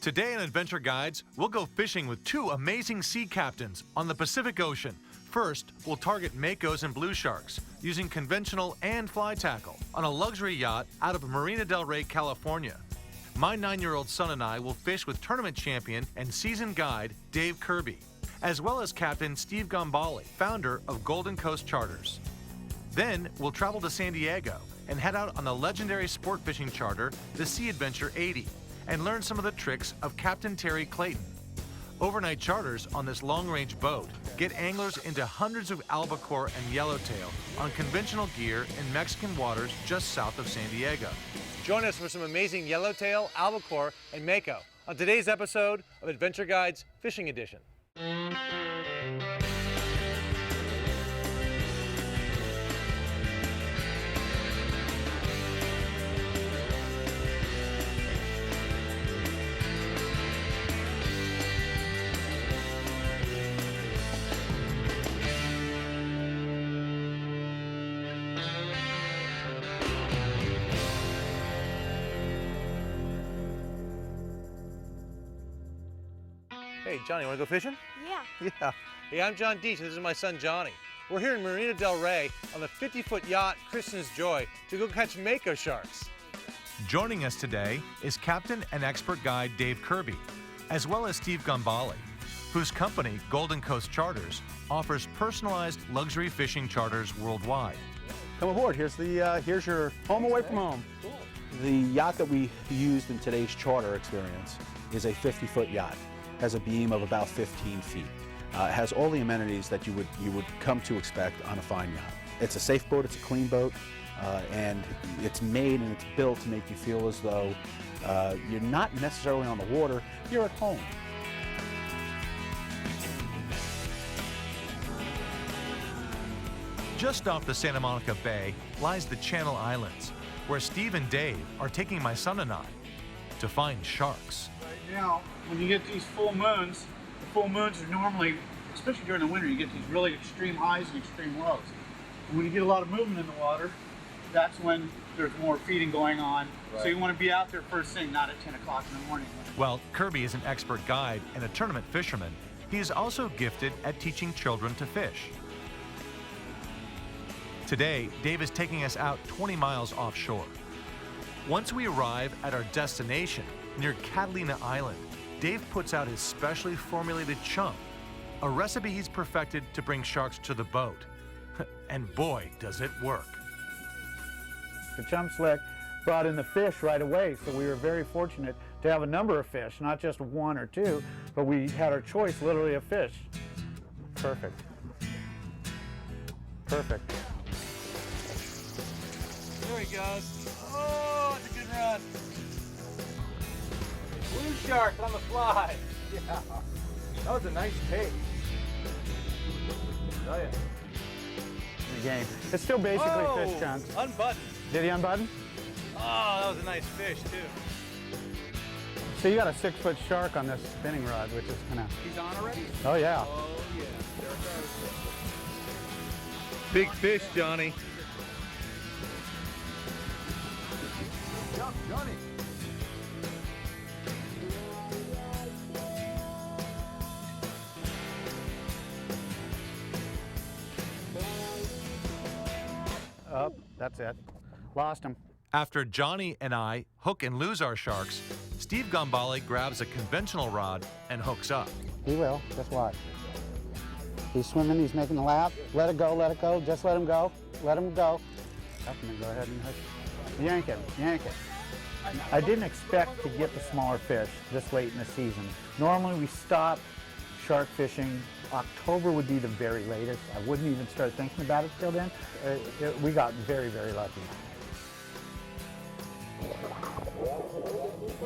Today on Adventure Guides, we'll go fishing with two amazing sea captains on the Pacific Ocean. First, we'll target makos and blue sharks using conventional and fly tackle on a luxury yacht out of Marina del Rey, California. My 9-year-old son and I will fish with tournament champion and seasoned guide Dave Kirby, as well as Captain Steve Gambale, founder of Golden Coast Charters. Then we'll travel to San Diego and head out on the legendary sport fishing charter, the Sea Adventure 80, and learn some of the tricks of Captain Terry Clayton. Overnight charters on this long-range boat get anglers into hundreds of albacore and yellowtail on conventional gear in Mexican waters just south of San Diego. Join us for some amazing yellowtail, albacore, and mako on today's episode of Adventure Guides Fishing Edition. Hey, Johnny, want to go fishing? Yeah. Yeah. Hey, I'm John Deach, and this is my son, Johnny. We're here in Marina del Rey on the 50-foot yacht, Kristen's Joy, to go catch mako sharks. Joining us today is Captain and expert guide Dave Kirby, as well as Steve Gambale, whose company, Golden Coast Charters, offers personalized luxury fishing charters worldwide. Come aboard. Here's your home away from home. Cool. The yacht that we used in today's charter experience is a 50-foot yacht. Has a beam of about 15 feet. It has all the amenities that you would come to expect on a fine yacht. It's a safe boat, it's a clean boat, and it's made and it's built to make you feel as though you're not necessarily on the water, you're at home. Just off the Santa Monica Bay lies the Channel Islands, where Steve and Dave are taking my son and I to find sharks. Right now, when you get these full moons, the full moons are normally, especially during the winter, you get these really extreme highs and extreme lows. And when you get a lot of movement in the water, that's when there's more feeding going on. Right. So you want to be out there first thing, not at 10 o'clock in the morning. While Kirby is an expert guide and a tournament fisherman, he is also gifted at teaching children to fish. Today, Dave is taking us out 20 miles offshore. Once we arrive at our destination, near Catalina Island, Dave puts out his specially formulated chum, a recipe he's perfected to bring sharks to the boat. And boy, does it work. The chum slick brought in the fish right away, so we were very fortunate to have a number of fish, not just one or two, but we had our choice literally of fish. Perfect. Perfect. There he goes. Oh, it's a good run. Blue shark on the fly. Yeah, that was a nice take. Oh yeah. The game. It's still basically fish chunks. Unbuttoned. Did he unbutton? Oh, that was a nice fish too. So you got a 6-foot shark on this spinning rod, which is kind of... He's on already? Oh yeah. Oh yeah, there it goes. Big fish, Johnny. Jump, Johnny. Oh, that's it. Lost him. After Johnny and I hook and lose our sharks, Steve Gambale grabs a conventional rod and hooks up. He will. Just watch. He's swimming. He's making a lap. Let it go. Let it go. Just let him go. Let him go. I'm gonna go ahead and hook. Yank it. Yank it. I didn't expect to get the smaller fish this late in the season. Normally we stop shark fishing. October would be the very latest. I wouldn't even start thinking about it till then. We got very, very lucky.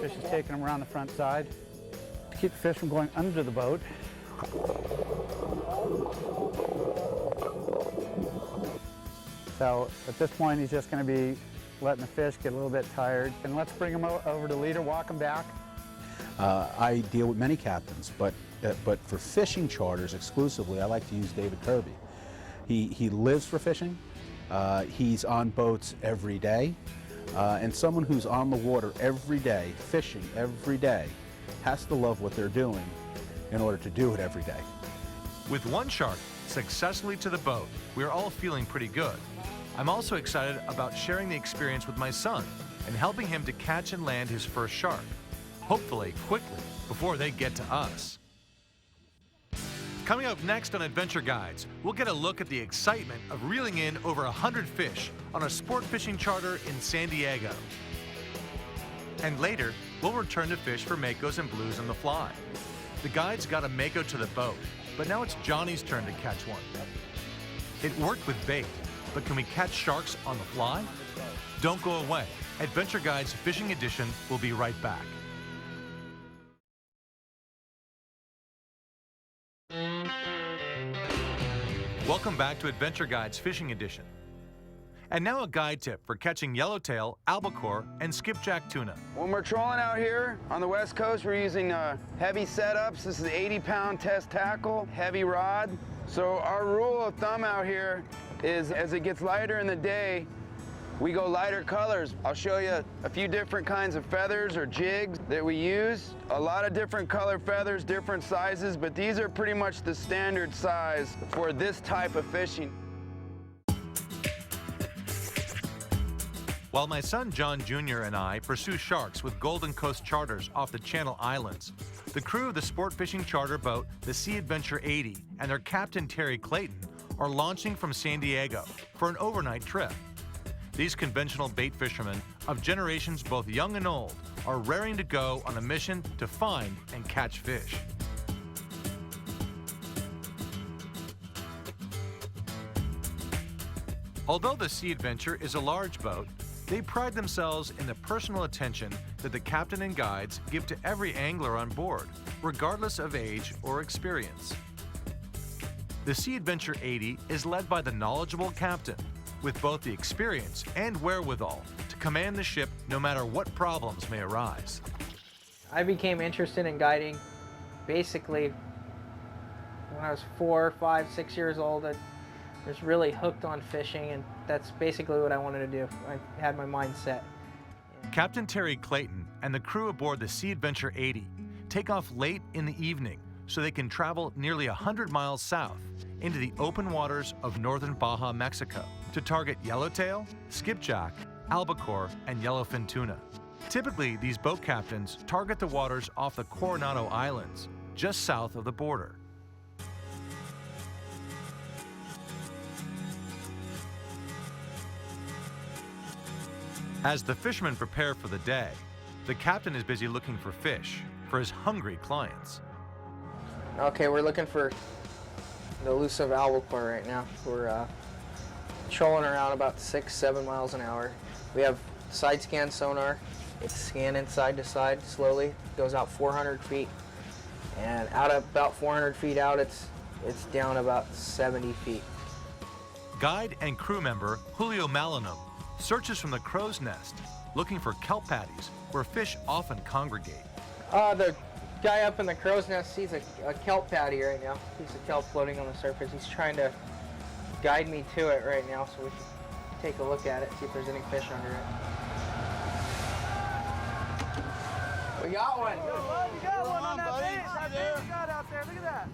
Fish is taking them around the front side to keep the fish from going under the boat. So at this point, he's just going to be letting the fish get a little bit tired. And let's bring him over to leader, walk him back. I deal with many captains, but for fishing charters exclusively, I like to use David Kirby. He lives for fishing. He's on boats every day. And someone who's on the water every day, fishing every day, has to love what they're doing in order to do it every day. With one shark successfully to the boat, we're all feeling pretty good. I'm also excited about sharing the experience with my son and helping him to catch and land his first shark, hopefully quickly before they get to us. Coming up next on Adventure Guides, we'll get a look at the excitement of reeling in over 100 fish on a sport fishing charter in San Diego. And later, we'll return to fish for makos and blues on the fly. The guides got a mako to the boat, but now it's Johnny's turn to catch one. It worked with bait, but can we catch sharks on the fly? Don't go away. Adventure Guides Fishing Edition will be right back. Welcome back to Adventure Guides Fishing Edition. And now a guide tip for catching yellowtail, albacore, and skipjack tuna. When we're trolling out here on the West Coast, we're using heavy setups. This is 80-pound test tackle, heavy rod. So our rule of thumb out here is as it gets lighter in the day, we go lighter colors. I'll show you a few different kinds of feathers or jigs that we use. A lot of different color feathers, different sizes, but these are pretty much the standard size for this type of fishing. While my son John Jr. and I pursue sharks with Golden Coast charters off the Channel Islands, the crew of the sport fishing charter boat, the Sea Adventure 80, and their captain Terry Clayton are launching from San Diego for an overnight trip. These conventional bait fishermen of generations both young and old are raring to go on a mission to find and catch fish. Although the Sea Adventure is a large boat, they pride themselves in the personal attention that the captain and guides give to every angler on board, regardless of age or experience. The Sea Adventure 80 is led by the knowledgeable captain, with both the experience and wherewithal to command the ship no matter what problems may arise. I became interested in guiding basically when I was 4, 5, 6 years old. I was really hooked on fishing, and that's basically what I wanted to do. I had my mind set. Captain Terry Clayton and the crew aboard the Sea Adventure 80 take off late in the evening so they can travel nearly 100 miles south into the open waters of northern Baja, Mexico to target yellowtail, skipjack, albacore, and yellowfin tuna. Typically, these boat captains target the waters off the Coronado Islands, just south of the border. As the fishermen prepare for the day, the captain is busy looking for fish for his hungry clients. Okay, we're looking for the elusive albacore right now. We're trolling around about 6, 7 miles an hour. We have side scan sonar. It's scanning side to side slowly. Goes out 400 feet. And out of about 400 feet out, it's down about 70 feet. Guide and crew member Julio Malinum searches from the crow's nest, looking for kelp patties where fish often congregate. The guy up in the crow's nest sees a kelp patty right now. Piece of kelp floating on the surface. He's trying to guide me to it right now so we can take a look at it, see if there's any fish under it. We got one! You got one on that bait! You got out there, look at that!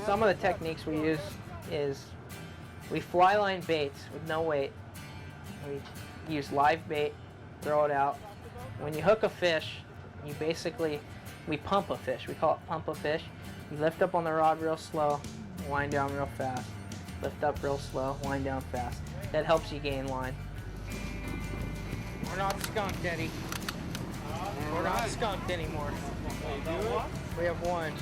Some of the techniques we use is we fly line baits with no weight. We use live bait, throw it out. When you hook a fish, we pump a fish. We call it pump a fish. You lift up on the rod real slow, wind down real fast. Lift up real slow, wind down fast. That helps you gain line. We're not skunked, Eddie. We're not skunked anymore. We have one.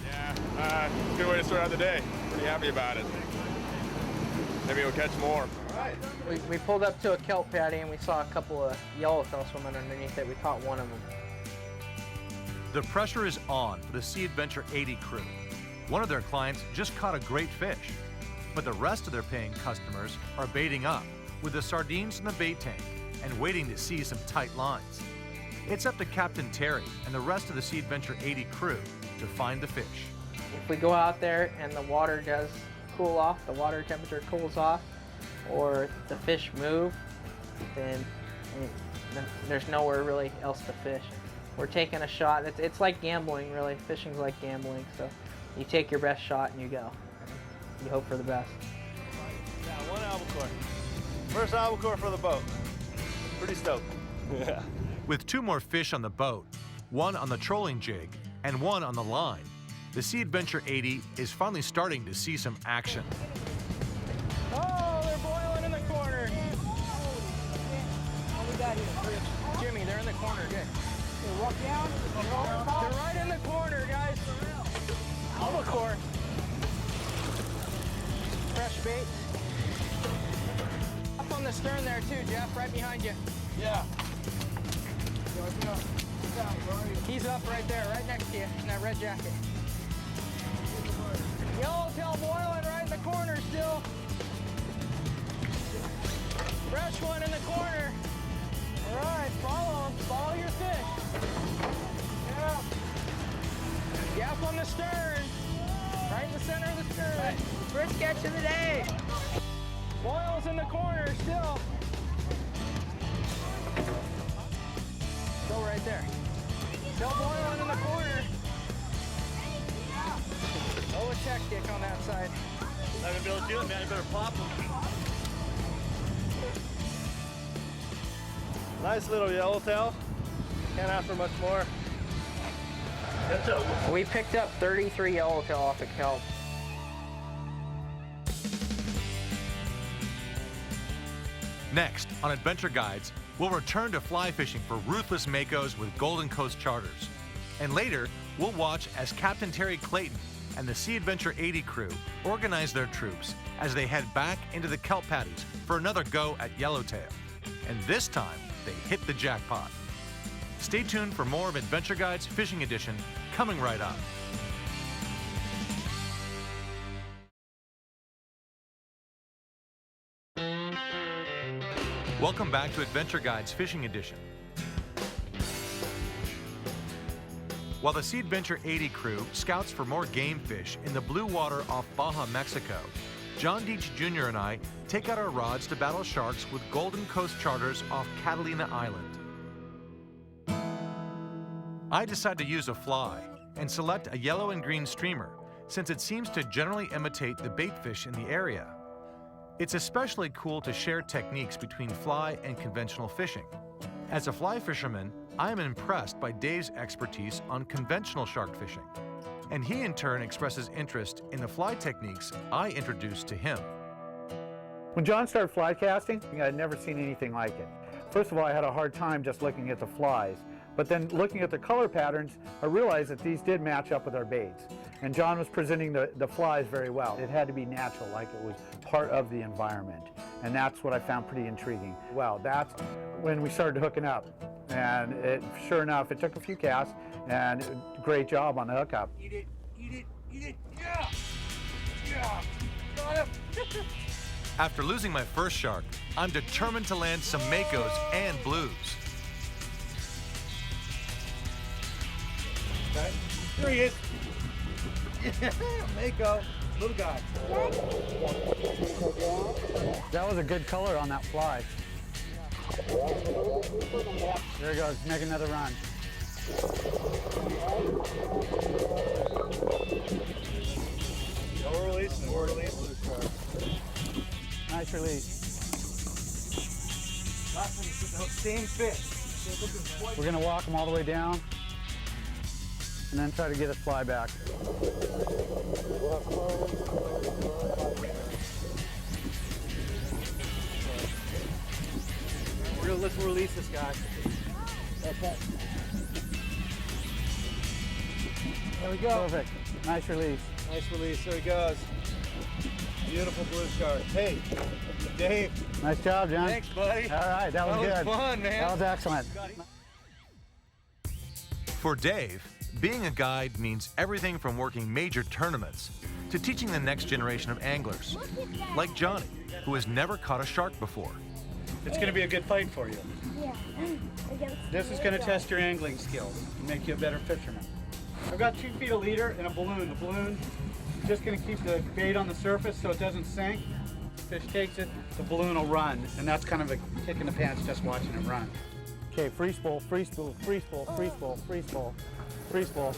Yeah, good way to start out the day. Pretty happy about it. Maybe we'll catch more. We pulled up to a kelp patty and we saw a couple of yellowtail swimming underneath it. We caught one of them. The pressure is on for the Sea Adventure 80 crew. One of their clients just caught a great fish, but the rest of their paying customers are baiting up with the sardines in the bait tank and waiting to see some tight lines. It's up to Captain Terry and the rest of the Sea Adventure 80 crew to find the fish. If we go out there and the water does cool off, the water temperature cools off, or the fish move, then then there's nowhere really else to fish. We're taking a shot. It's like gambling, really. Fishing's like gambling. So you take your best shot and you go. You hope for the best. Yeah, one albacore. First albacore for the boat. Pretty stoked. Yeah. With 2 more fish on the boat, 1 on the trolling jig and 1 on the line, the Sea Adventure 80 is finally starting to see some action. Oh, they're boiling in the corner. What we got here? Jimmy, they're in the corner. Good. Walk down. They're right in the corner, guys. Albacore. Fresh bait. Up on the stern there too, Jeff, right behind you. Yeah. He's up right there, right next to you, in that red jacket. Yellowtail boiling right in the corner still. Fresh one in the corner. All right, follow your fish. Yeah. Gap on the stern, right in the center of the stern. Right. First catch of the day. Boils in the corner still. Still right there. Still boiling in the corner. Oh, a check stick on that side. Not gonna be able to do it, man. You better pop them. Nice little yellowtail. Can't ask for much more. We picked up 33 yellowtail off a kelp. Next, on Adventure Guides, we'll return to fly fishing for ruthless makos with Golden Coast charters. And later, we'll watch as Captain Terry Clayton and the Sea Adventure 80 crew organize their troops as they head back into the kelp patties for another go at Yellowtail. And this time, they hit the jackpot. Stay tuned for more of Adventure Guides Fishing Edition coming right up. Welcome back to Adventure Guides Fishing Edition. While the Sea Adventure 80 crew scouts for more game fish in the blue water off Baja, Mexico, John Deach Jr. and I take out our rods to battle sharks with Golden Coast charters off Catalina Island. I decide to use a fly and select a yellow and green streamer since it seems to generally imitate the bait fish in the area. It's especially cool to share techniques between fly and conventional fishing. As a fly fisherman, I am impressed by Dave's expertise on conventional shark fishing, and he in turn expresses interest in the fly techniques I introduced to him. When John started fly casting, I'd never seen anything like it. First of all, I had a hard time just looking at the flies, but then looking at the color patterns, I realized that these did match up with our baits. And John was presenting the flies very well. It had to be natural, like it was part of the environment. And that's what I found pretty intriguing. Well, that's when we started hooking up. And sure enough, it took a few casts, and great job on the hookup. Eat it, yeah! Yeah! Got him! After losing my first shark, I'm determined to land some makos and blues. Okay. Here he is. Yeah, mako, little guy. That was a good color on that fly. There he goes, make another run. We're releasing. Nice release. Same fish. We're gonna walk him all the way down and then try to get his fly back. Let's release this guy. Okay. There we go. Perfect. Nice release. Nice release. There he goes. Beautiful blue shark. Hey, Dave. Nice job, John. Thanks, buddy. All right, that was good. Fun, man. That was excellent. For Dave, being a guide means everything from working major tournaments to teaching the next generation of anglers, like Johnny, who has never caught a shark before. It's going to be a good fight for you. Yeah. This is going to test your angling skills and make you a better fisherman. I've got 2 feet of leader and a balloon. The balloon is just going to keep the bait on the surface so it doesn't sink. Fish takes it, the balloon will run, and that's kind of a kick in the pants just watching it run. Okay, free spool, free spool, free spool, free spool, free spool, free spool.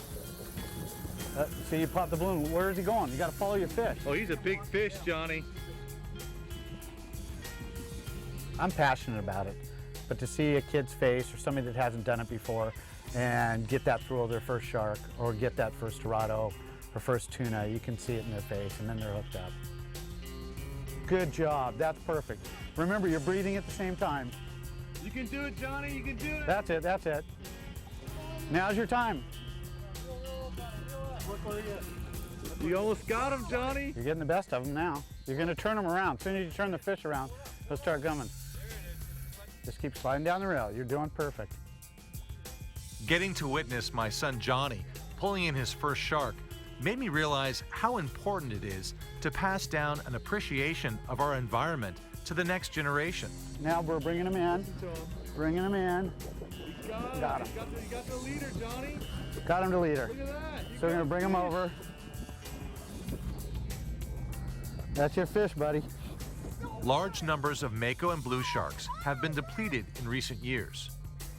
See, you pop the balloon. Where is he going? You got to follow your fish. Oh, he's a big fish, Johnny. I'm passionate about it, but to see a kid's face or somebody that hasn't done it before and get that throw of their first shark or get that first dorado or first tuna, you can see it in their face and then they're hooked up. Good job, that's perfect. Remember, you're breathing at the same time. You can do it, Johnny, you can do it. That's it, that's it. Now's your time. You almost got him, Johnny. You're getting the best of them now. You're gonna turn them around. As soon as you turn the fish around, they'll start coming. Just keep sliding down the rail. You're doing perfect. Getting to witness my son Johnny pulling in his first shark made me realize how important it is to pass down an appreciation of our environment to the next generation. Now we're bringing them in. Bringing them in. Got him. You got the leader, Johnny. Got him to leader. Look at that. So we're gonna bring him over. That's your fish, buddy. Large numbers of mako and blue sharks have been depleted in recent years,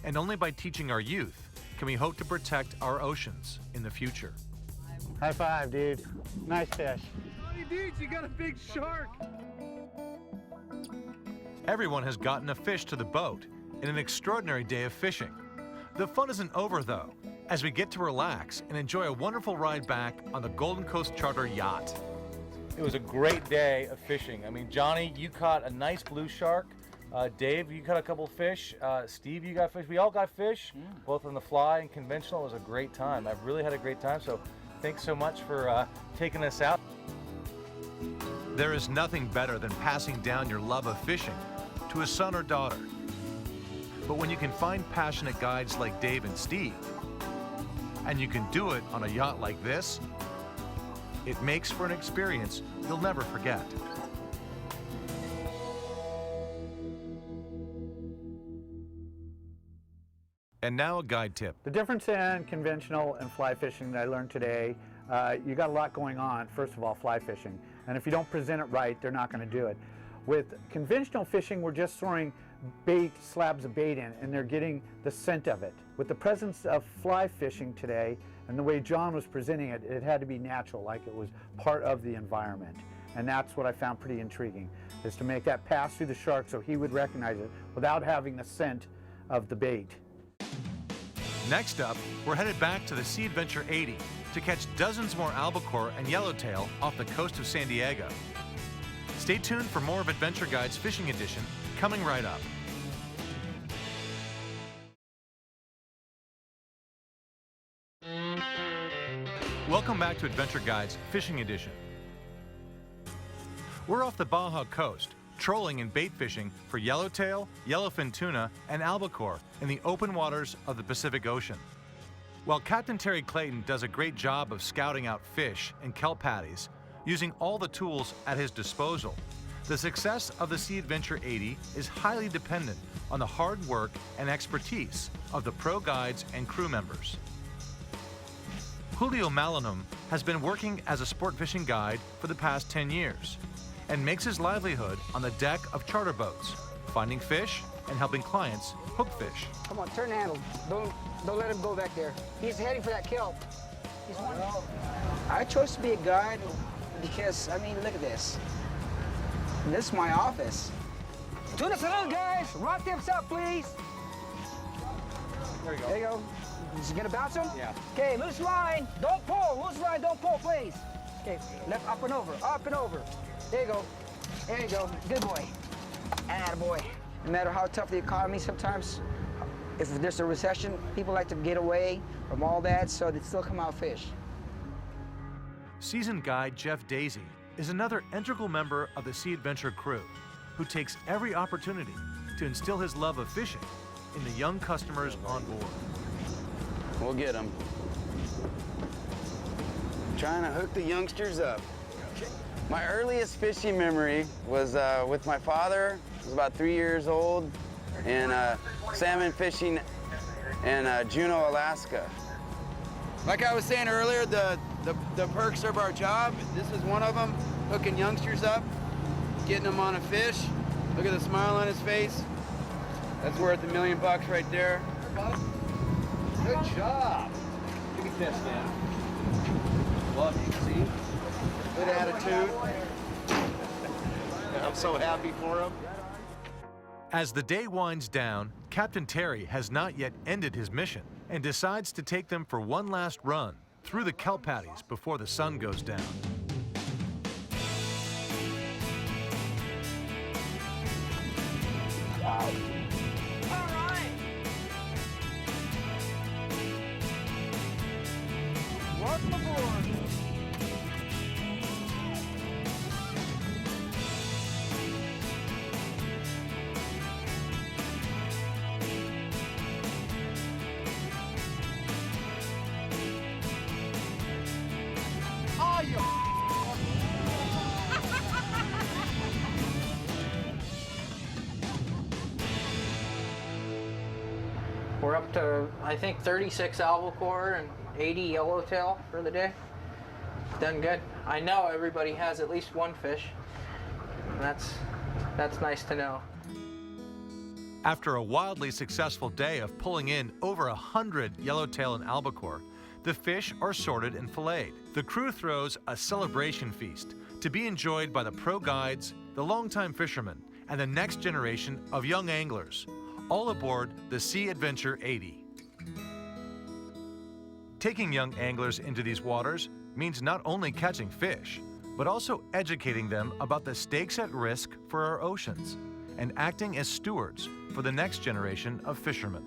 and only by teaching our youth can we hope to protect our oceans in the future. High five, dude. Nice fish. Johnny Deets, you got a big shark. Everyone has gotten a fish to the boat in an extraordinary day of fishing. The fun isn't over though, as we get to relax and enjoy a wonderful ride back on the Golden Coast Charter yacht. It was a great day of fishing. I mean, Johnny, you caught a nice blue shark. Dave, you caught a couple fish. Steve, you got fish. We all got fish, both on the fly and conventional. It was a great time. I've really had a great time, so thanks so much for taking us out. There is nothing better than passing down your love of fishing to a son or daughter. But when you can find passionate guides like Dave and Steve, and you can do it on a yacht like this, it makes for an experience you'll never forget. And now a guide tip. The difference in conventional and fly fishing that I learned today, you got a lot going on. First of all, fly fishing. And if you don't present it right, they're not going to do it. With conventional fishing, we're just throwing bait, slabs of bait in, and they're getting the scent of it. With the presence of fly fishing today, and the way John was presenting it, it had to be natural, like it was part of the environment. And that's what I found pretty intriguing, is to make that pass through the shark so he would recognize it without having the scent of the bait. Next up, we're headed back to the Sea Adventure 80 to catch dozens more albacore and yellowtail off the coast of San Diego. Stay tuned for more of Adventure Guide's Fishing Edition coming right up. Welcome back to Adventure Guide's Fishing Edition. We're off the Baja coast, trolling and bait fishing for yellowtail, yellowfin tuna, and albacore in the open waters of the Pacific Ocean. While Captain Terry Clayton does a great job of scouting out fish and kelp patties, using all the tools at his disposal, the success of the Sea Adventure 80 is highly dependent on the hard work and expertise of the pro guides and crew members. Julio Malinum has been working as a sport fishing guide for the past 10 years and makes his livelihood on the deck of charter boats, finding fish and helping clients hook fish. Come on, turn the handle. Don't let him go back there. He's heading for that kelp. I chose to be a guide because, I mean, look at this. This is my office. Tuna salute, guys. Rod tips up, please. There you go. There you go. Is he gonna bounce him? Yeah. Okay, loose line. Don't pull. Loose line, don't pull, please. Okay, left, up and over, up and over. There you go. There you go. Good boy. Attaboy. No matter how tough the economy, sometimes, if there's a recession, people like to get away from all that, so they still come out fish. Seasoned guide Jeff Daisy is another integral member of the Sea Adventure crew who takes every opportunity to instill his love of fishing in the young customers on board. We'll get them. Trying to hook the youngsters up. My earliest fishing memory was with my father. I was about 3 years old, and salmon fishing in Juneau, Alaska. Like I was saying earlier, the perks of our job, this is one of them, hooking youngsters up, getting them on a fish. Look at the smile on his face. That's worth $1 million right there. Good job. Give me this, man. Love you, see? Good attitude. I'm so happy for him. As the day winds down, Captain Terry has not yet ended his mission and decides to take them for one last run through the kelp patties before the sun goes down. Welcome aboard. Oh, you We're up to, I think, 36 albacore and 80 yellowtail for the day. Done good. I know everybody has at least one fish. And that's nice to know. After a wildly successful day of pulling in over 100 yellowtail and albacore, the fish are sorted and filleted. The crew throws a celebration feast to be enjoyed by the pro guides, the longtime fishermen, and the next generation of young anglers, all aboard the Sea Adventure 80. Taking young anglers into these waters means not only catching fish, but also educating them about the stakes at risk for our oceans and acting as stewards for the next generation of fishermen.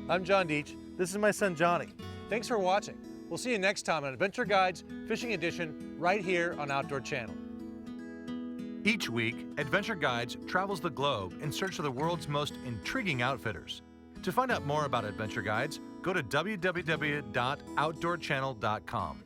I'm John Deach. This is my son Johnny. Thanks for watching. We'll see you next time on Adventure Guides Fishing Edition right here on Outdoor Channel. Each week, Adventure Guides travels the globe in search of the world's most intriguing outfitters. To find out more about Adventure Guides, go to www.outdoorchannel.com.